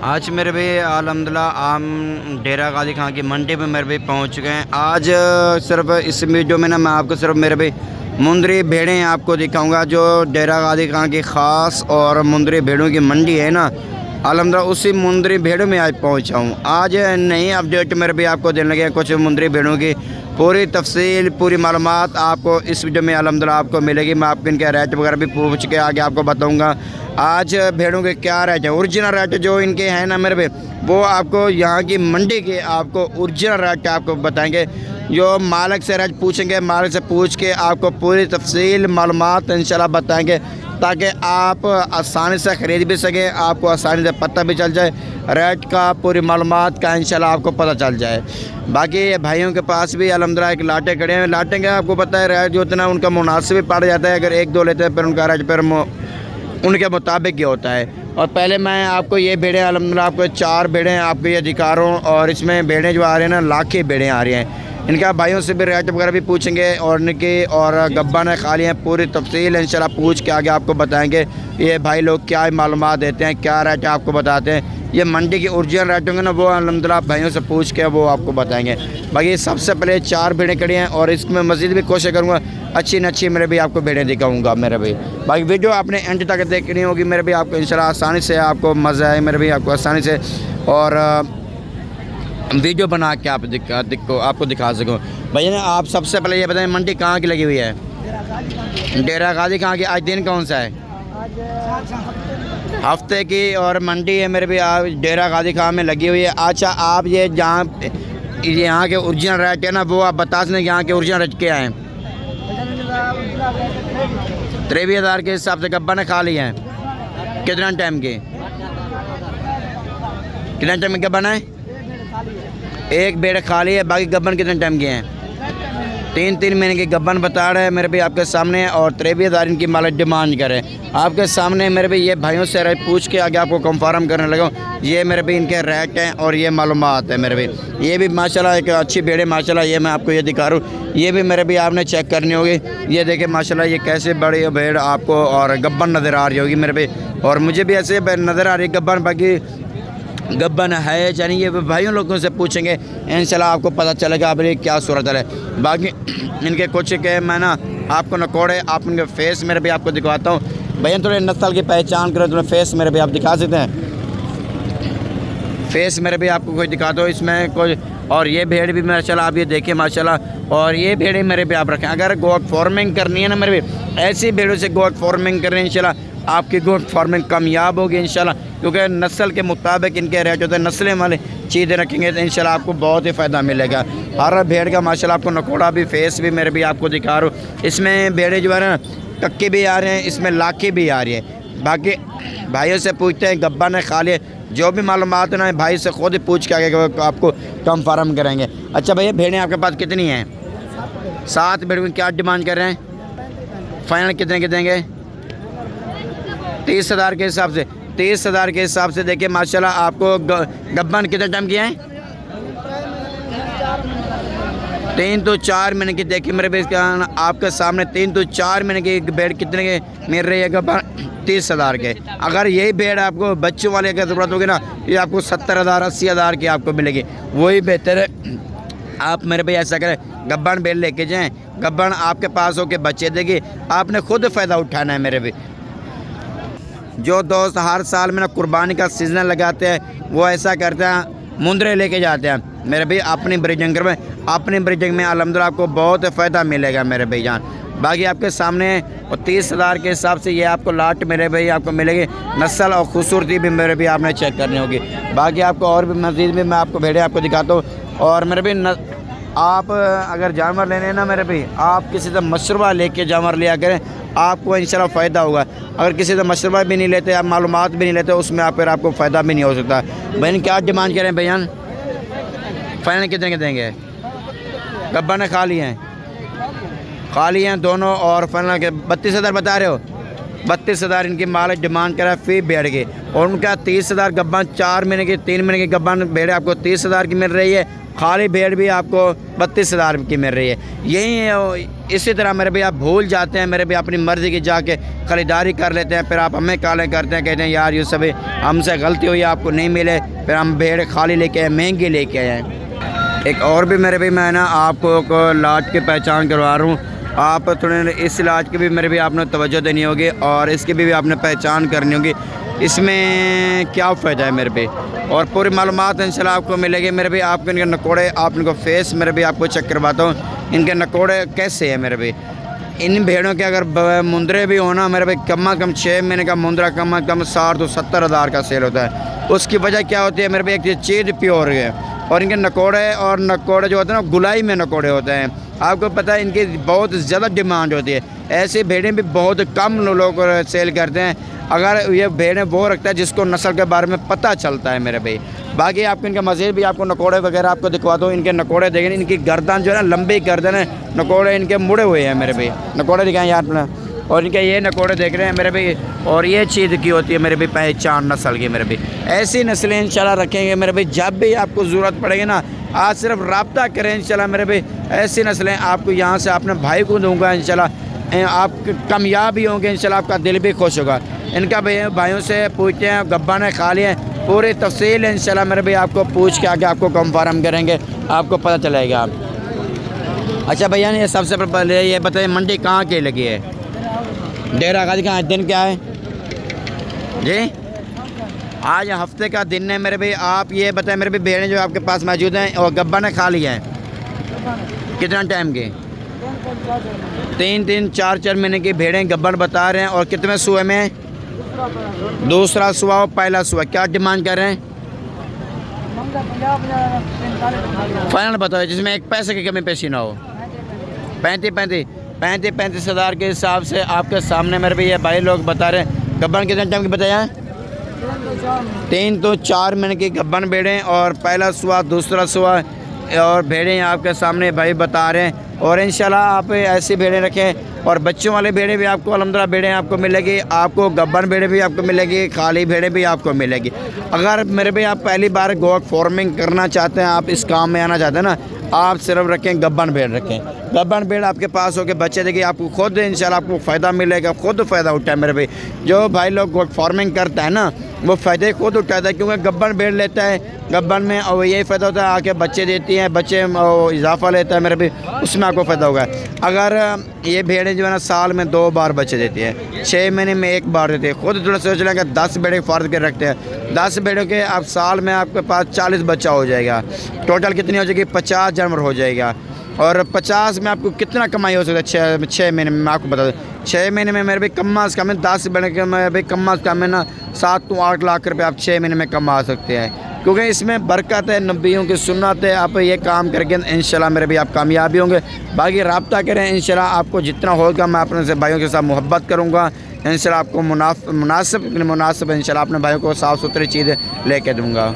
आज मेरे भाई अल्हम्दुलिल्लाह हम डेरा गाजी खां की मंडी में मेरे भाई पहुंच चुके हैं। आज सिर्फ इस वीडियो में ना मैं आपको सिर्फ मेरे भाई मुंदरी भेड़ें आपको दिखाऊंगा जो डेरा गाजी खां की ख़ास और मुंदरी भेड़ों की मंडी है ना, अल्हम्दुलिल्लाह उसी मुंदरी भेड़ों में आज पहुंचा हूँ। आज नई अपडेट मेरे भी आपको देने लगे कुछ मुंदरी भेड़ों की पूरी तफसील पूरी मालूमात आपको इस वीडियो में अल्हम्दुलिल्लाह आपको मिलेगी। मैं आपको इनके रेट वगैरह भी पूछ के आगे आपको बताऊँगा आज भेड़ों के क्या रेट है, ओरिजिनल रेट जो इनके हैं ना मेरे भाई, वो आपको यहाँ की मंडी के आपको ओरिजिनल रेट आपको बताएंगे। जो मालिक से रेट पूछेंगे, मालिक से पूछ के आपको पूरी तफसील मालूमात इंशाल्लाह बताएंगे ताकि आप आसानी से ख़रीद भी सकें, आपको आसानी से पता भी चल जाए रेट का, पूरी मालूमात का इंशाल्लाह आपको पता चल जाए। बाकी भाइयों के पास भी अल्हम्दुलिल्लाह एक लाटे खड़े हैं। लाटे का आपको पता है रेट जो उतना उनका मुनासिब भी पड़ जाता है, अगर एक दो लेते हैं फिर उनका रेट फिर उनके मुताबिक ही होता है। और पहले मैं आपको ये भेड़ें अल्हम्दुलिल्लाह आपको 4 भेड़ें आपको ये दिखा रहा हूँ और इसमें भेड़ें जो आ रही हैं ना लाखे भेड़ें आ रही हैं। इनका भाइयों से भी रेट वगैरह भी पूछेंगे और इनकी और गब्बन है खाली हैं, पूरी तफसील इंशाल्लाह पूछ के आगे आपको बताएंगे ये भाई लोग क्या मालूमात देते हैं, क्या रेट आपको बताते हैं। ये मंडी के ओरिजिनल रेट होंगे ना वो अल्हम्दुलिल्लाह भाइयों से पूछ के वो आपको बताएंगे। बाकी सबसे पहले 4 भेड़ें खड़ी हैं और इसमें मज़ीद भी कोशिश करूँगा अच्छी न अच्छी मेरे भी आपको भेड़ें दिखाऊँगा मेरे भाई। बाकी वीडियो आपने एंड तक देखनी होगी मेरे भी, आपको इंशाल्लाह आसानी से आपको मज़ा आए मेरे भी, आपको आसानी से और वीडियो बना के आपको दिखा सकूँ। भैया ना आप सबसे पहले ये बताएं मंडी कहाँ की लगी हुई है? डेरा गाजी कहाँ की? आज दिन कौन सा है? हफ्ते की और मंडी है मेरे भी आज डेरा गाजी खां में लगी हुई है। अच्छा आप ये जहाँ यहाँ के ओरिजिनल रेट है ना वो आप बता सकते हैं यहाँ के ओरिजिनल रेट क्या हैं? 23,000 के हिसाब से गब्बा ने खा ली है। कितना टाइम के गब्बन है? एक बेड़ खाली है, बाकी गब्बन कितने टाइम के हैं? 3 महीने की गब्बन बता रहे हैं मेरे भी आपके सामने और 23,000 इनकी मालिक डिमांड करे आपके सामने मेरे भी। ये भाइयों से रेट पूछ के आगे आपको कंफर्म करने लगा। ये मेरे भी इनके रेट हैं और ये मालूमात है मेरे भी। ये भी माशाल्लाह एक अच्छी भेड़ है माशाल्लाह, ये मैं आपको ये दिखा रहा हूँ। ये भी मेरे भी आपने चेक करनी होगी। ये देखें माशाल्लाह ये कैसे बड़ी भेड़ आपको और गब्बन नज़र आ रही होगी मेरे भी, और मुझे भी ऐसे नज़र आ रही है गब्बन। बाकी गब्बन है यानी ये भाइयों लोगों से पूछेंगे इंशाल्लाह आपको पता चलेगा अब ये क्या सूरत है। बाकी इनके कुछ के मैं ना आपको नकोड़े आप इनके फेस मेरे भी आपको दिखवाता हूँ। भैया थोड़े नस्ल की पहचान करें, थोड़ा फेस मेरे भी आप दिखा सकते हैं? फेस मेरे भी आपको कोई दिखाता हूँ इसमें कोई। और ये भेड़ भी माशाल्लाह आप ये देखिए माशाल्लाह, और ये भेड़ें मेरे भी आप रखें। अगर गोट फार्मिंग करनी है ना मेरे भी, ऐसी भेड़ों से गोट फार्मिंग करनी है इंशाल्लाह आपकी गोट फार्मिंग कामयाब होगी इंशाल्लाह, क्योंकि नस्ल के मुताबिक इनके रेट होते हैं। नस्लें वाले चीज़ें रखेंगे तो इंशाल्लाह आपको बहुत ही फ़ायदा मिलेगा। हर भेड़ का माशाल्लाह आपको नकोड़ा भी फेस भी मेरे भी आपको दिखा रहा हूँ। इसमें भेड़ें जो है ना टक्के भी आ रहे हैं, इसमें लाखे भी आ रही है। बाकी भाइयों से पूछते हैं गब्बा ने खा लिए, जो भी मालूमात ना भाई से खुद ही पूछ के आगे आपको कंफर्म करेंगे। अच्छा भैया भेड़ें आपके पास कितनी हैं? 7 भेड़ में क्या डिमांड कर रहे हैं? फाइनल कितने के देंगे? 30,000 के हिसाब से। 30,000 के हिसाब से देखिए माशाल्लाह आपको गब्बन कितने टाइम की हैं? 3 to 4 महीने की। देखिए मेरे भी आपके सामने 3 to 4 महीने की भेड़ कितने के मिल रही है गब्बन? 30,000 के। अगर यही भेड़ आपको बच्चों वाले की ज़रूरत होगी ना ये आपको 70,000 80,000 की आपको मिलेगी, वही बेहतर है। आप मेरे भाई ऐसा करें गब्बन भेड़ लेके जाएँ, गब्बन आपके पास होके बच्चे देगी, आपने खुद फ़ायदा उठाना है मेरे भी। जो दोस्त हर साल में ना कुर्बानी का सीज़न लगाते हैं वो ऐसा करते हैं मुंदरे लेके जाते हैं मेरे भाई अपनी ब्रीडिंग में। अपनी ब्रीडिंग में अल्हम्दुलिल्लाह आपको बहुत फ़ायदा मिलेगा मेरे भाई जान। बाकी आपके सामने और 30,000 के हिसाब से ये आपको लाट मेरे भाई आपको मिलेगी। नस्ल और खूबसूरती भी मेरे भी आपने चेक करनी होगी। बाकी आपको और भी मज़ीद भी मैं आपको भेड़ें आपको दिखाता हूँ। और मेरे भी आप अगर जानवर लेने ना मेरे भी आप किसी से मशरूबा लेके जानवर लिया करें, आपको इंशाल्लाह फ़ायदा होगा। अगर किसी से मशरूबा भी नहीं लेते आप मालूमात भी नहीं लेते उसमें आप फिर आपको फ़ायदा भी नहीं हो सकता। बहन क्या डिमांड करें भैया? फाइनल कितने के देंगे? गब्बा ने खा लिए हैं दोनों और फाइनल के 32,000 बता रहे हो? 32,000 इनकी मालिक डिमांड करा फी भेड़ की, और उनका 30,000 गब्बन 4 महीने की 3 महीने की गब्बन भेड़ आपको 30,000 की मिल रही है। खाली भेड़ भी आपको 32,000 की मिल रही है। यही इसी तरह मेरे भी आप भूल जाते हैं, मेरे भी अपनी मर्ज़ी की जाके ख़रीदारी कर लेते हैं, फिर आप हमें काले करते हैं, कहते हैं यार ये सब हमसे गलती हुई, आपको नहीं मिले, फिर हम भेड़ खाली लेके आए, महंगी लेके आए। एक और भी मेरे भी मैं ना आपको लाट की पहचान करवा रहा हूँ। आप थोड़े इस इलाज की भी मेरे भी आपने तवज्जो देनी होगी और इसकी भी आपने पहचान करनी होगी, इसमें क्या फ़ायदा है मेरे पे, और पूरी मालूमात इंशाल्लाह आपको मिलेगी मेरे भी। आपके इनके नकोड़े, आप इनको फेस मेरे भी आपको चेक करवाता हूँ, इनके नकोड़े कैसे हैं मेरे भी। इन भेड़ों के अगर मुंदरे भी होना मेरे भाई, कम से कम 6 महीने का मुंदरा कम से कम 60 तो 70,000 का सेल होता है। उसकी वजह क्या होती है मेरे भाई, एक चीज़ प्योर है, और इनके नकोड़े जो होते हैं ना गुलाई में नकोड़े होते हैं। आपको पता है इनकी बहुत ज़्यादा डिमांड होती है, ऐसी भेड़ें भी बहुत कम लोग सेल करते हैं। अगर ये भेड़ें वो रखता है जिसको नस्ल के बारे में पता चलता है मेरे भाई। बाकी आपको इनका मज़ीद भी आपको नकोड़े वगैरह आपको दिखवा दो। इनके नकोड़े देखें, इनकी गर्दन जो है ना लंबी गर्दन है, नकोड़े इनके मुड़े हुए हैं मेरे भाई। नकोड़े दिखाएं यार अपना, और इनके ये नकोड़े देख रहे हैं मेरे भाई। और ये चीज़ की होती है मेरे भाई पहचान नस्ल की मेरे भाई। ऐसी नस्लें इंशाल्लाह रखेंगे मेरे भाई, जब भी आपको ज़रूरत पड़ेगी ना, आज सिर्फ रब्ता करें इंशाल्लाह मेरे भाई। ऐसी नस्लें आपको यहाँ से अपने भाई को दूँगा इंशाल्लाह, आप कामयाब ही होंगे इंशाल्लाह, आपका दिल भी खुश होगा। इनका भाइयों से पूछते हैं गब्बा ने खा लिए, पूरी तफसील इंशाल्लाह मेरे भाई आपको पूछ के आगे आपको कंफर्म करेंगे, आपको पता चलेगा। अच्छा भैया ने सबसे पहले ये बताइए मंडी कहाँ की लगी है? डेरा गाजी का आज दिन क्या है जी? आज हफ्ते का दिन है मेरे भाई। आप ये बताएं मेरे भाई, भेड़ें जो आपके पास मौजूद हैं और गब्बा ने खा लिया है, कितना टाइम की? 3 4 महीने की भेड़ें गब्बन बता रहे हैं। और कितने सुए में? दूसरा सुआ और पहला सुआ। क्या डिमांड कर रहे हैं? फाइनल बताओ जिसमें एक पैसे की कमी पेशी ना हो। 35,000 के हिसाब से आपके सामने मेरे भी ये भाई लोग बता रहे हैं। गब्बन कितने टाइम की बताया? 3 तो 4 महीने की गब्बन भेड़ें और पहला सुआ दूसरा सुआ, और भेड़ें आपके सामने भाई बता रहे हैं। और इंशाल्लाह आप ऐसी भेड़ें रखें, और बच्चों वाले भेड़ें भी आपको अल्हम्दुलिल्लाह भेड़ें आपको मिलेगी, आपको गब्बन भेड़ें भी आपको मिलेगी, खाली भेड़ें भी आपको मिलेगी। अगर मेरे भी आप पहली बार गोट फार्मिंग करना चाहते हैं, आप इस काम में आना चाहते हैं ना, आप सिर्फ रखें गब्बन भेड़ रखें। गब्बन भेड़ आपके पास होकर बच्चे देगी, आपको खुद इंशाल्लाह आपको फ़ायदा मिलेगा, खुद फ़ायदा उठाए मेरे भाई। जो भाई लोग गोट फार्मिंग करता है ना, वो फ़ायदे खुद उठाता है, क्योंकि गब्बन भेड़ लेता है, गब्बन में और यही फ़ायदा होता है, आके बच्चे देती हैं, बच्चे इजाफा लेता है मेरे भी, उसमें आपको फ़ायदा होगा। अगर ये भेड़ें जो है ना साल में 2 बार बच्चे देती हैं, 6 महीने में 1 बार देती है। खुद थोड़ा सोच लें कि 10 भेड़ें फार्म के रखते हैं, 10 भेड़ों के आप साल में आपके पास 40 बच्चा हो जाएगा। टोटल कितनी हो जाएगी? 50 जानवर हो जाएगा। और 50 में आपको कितना कमाई हो सकता है? 6 महीने में मैं आपको बता दूँ, 6 महीने में मेरे भी कम से कम 10 भेड़ों के में भी कम से कम है ना 7 तो 8 लाख रुपये आप 6 महीने में कमा सकते हैं, क्योंकि इसमें बरकत है, नबियों की सुन्नत है। आप ये काम करके इंशाल्लाह मेरे भी आप कामयाबी होंगे। बाकी रब्ता करें इंशाल्लाह, आपको जितना होगा मैं अपने से भाइयों के साथ मोहब्बत करूँगा इंशाल्लाह, आपको मुनासिब इंशाल्लाह अपने भाइयों को साफ़ सुथरी चीज़ें लेके दूँगा।